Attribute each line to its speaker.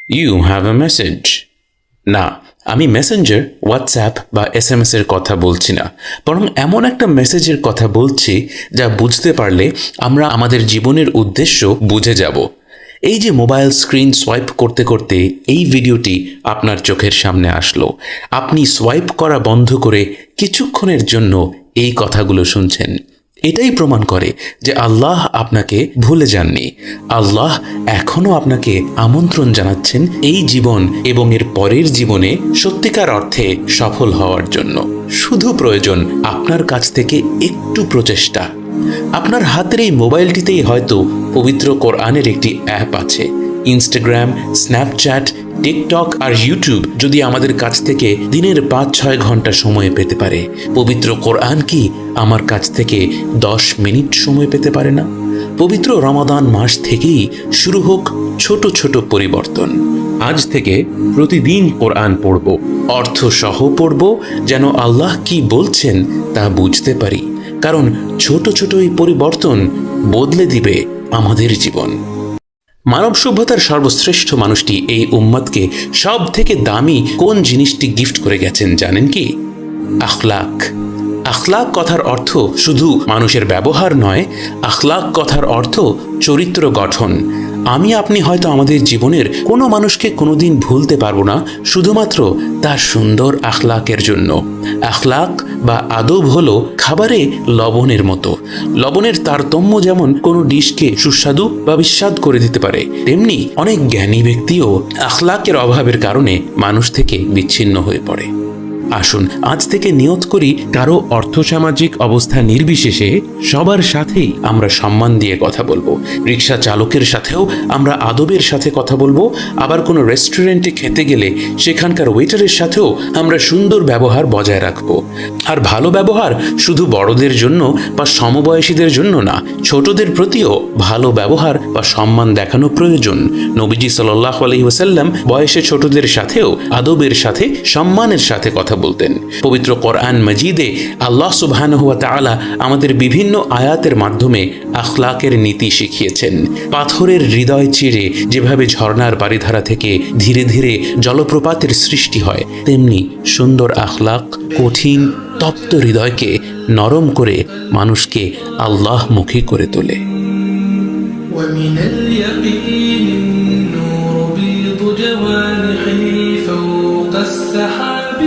Speaker 1: You have a message. না, আমি Messenger, WhatsApp বা SMS এর কথা বলছি না, বরং এমন একটা মেসেজের কথা বলছি যা বুঝতে পারলে আমরা আমাদের জীবনের উদ্দেশ্য বুঝে যাব। এই যে মোবাইল স্ক্রিন সোয়াইপ করতে করতে এই ভিডিওটি আপনার চোখের সামনে আসলো, আপনি সোয়াইপ করা বন্ধ করে কিছুক্ষণের জন্য এই কথাগুলো শুনছেন, এটাই প্রমাণ করে যে আল্লাহ আপনাকে ভুলে যাননি। আল্লাহ এখনও আপনাকে আমন্ত্রণ জানাচ্ছেন এই জীবন এবং এর পরের জীবনে সত্যিকার অর্থে সফল হওয়ার জন্য। শুধু প্রয়োজন আপনার কাছ থেকে একটু প্রচেষ্টা। আপনার হাতের এই মোবাইলটিতেই হয়তো পবিত্র কোরআনের একটি অ্যাপ আছে। ইনস্টাগ্রাম, স্ন্যাপচ্যাট, টিকটক আর ইউটিউব যদি আমাদের কাছ থেকে দিনের 5-6 ঘন্টা সময় পেতে পারে, পবিত্র কোরআন কি আমার কাছ থেকে 10 মিনিট সময় পেতে পারে না? পবিত্র রমাদান মাস থেকেই শুরু হোক ছোট ছোট পরিবর্তন। আজ থেকে প্রতিদিন কোরআন পড়ব, অর্থ সহ পড়ব, যেন আল্লাহ কি বলছেন তা বুঝতে পারি। কারণ ছোট ছোট এই পরিবর্তন বদলে দিবে আমাদের জীবন। মানব সভ্যতার সর্বশ্রেষ্ঠ মানুষটি এই উম্মতকে সব থেকে দামি কোন জিনিসটি গিফট করে গেছেন জানেন কি? আখলাক। আখলাক কথার অর্থ শুধু মানুষের ব্যবহার নয়, আখলাক কথার অর্থ চরিত্র গঠন। আমি আপনি হয়তো আমাদের জীবনের কোনো মানুষকে কোনোদিন ভুলতে পারবো না শুধুমাত্র তার সুন্দর আখলাকের জন্য। আখলাক বা আদব হলো খাবারে লবণের মতো। লবণের তারতম্য যেমন কোনো ডিশকে সুস্বাদু বা বিস্বাদ করে দিতে পারে, তেমনি অনেক জ্ঞানী ব্যক্তিও আখলাকের অভাবের কারণে মানুষ থেকে বিচ্ছিন্ন হয়ে পড়ে। আসুন আজ থেকে নিয়ত করি, কারো অর্থসামাজিক অবস্থা নির্বিশেষে সবার সাথেই আমরা সম্মান দিয়ে কথা বলবো। রিক্সা চালকের সাথেও আমরা আদবের সাথে কথা বলবো। আবার কোনো রেস্টুরেন্টে খেতে গেলে সেখানকার ওয়েটারের সাথেও আমরা সুন্দর ব্যবহার বজায় রাখবো। আর ভালো ব্যবহার শুধু বড়দের জন্য বা সমবয়সীদের জন্য না, ছোটদের প্রতিও ভালো ব্যবহার বা সম্মান দেখানো প্রয়োজন। নবীজি সাল্লাল্লাহু আলাইহি ওয়াসাল্লাম বয়সে ছোটদের সাথেও আদবের সাথে সম্মানের সাথে কথা বলতেন। পবিত্র কোরআন মাজিদে আল্লাহ সুবহানাহু ওয়া তাআলা আমাদের বিভিন্ন আয়াতের মাধ্যমে আখলাকের নীতি শিখিয়েছেন। পাথরের হৃদয় চিরে যেভাবে ঝর্ণার বারিধারা থেকে ধীরে ধীরে জলপ্রপাতের সৃষ্টি হয়, তেমনি সুন্দর আখলাক কঠিন তপ্ত হৃদয়কে নরম করে মানুষকে আল্লাহমুখী করে তোলে।
Speaker 2: ومن اليقين النور بيض جوانحي فوق السحاب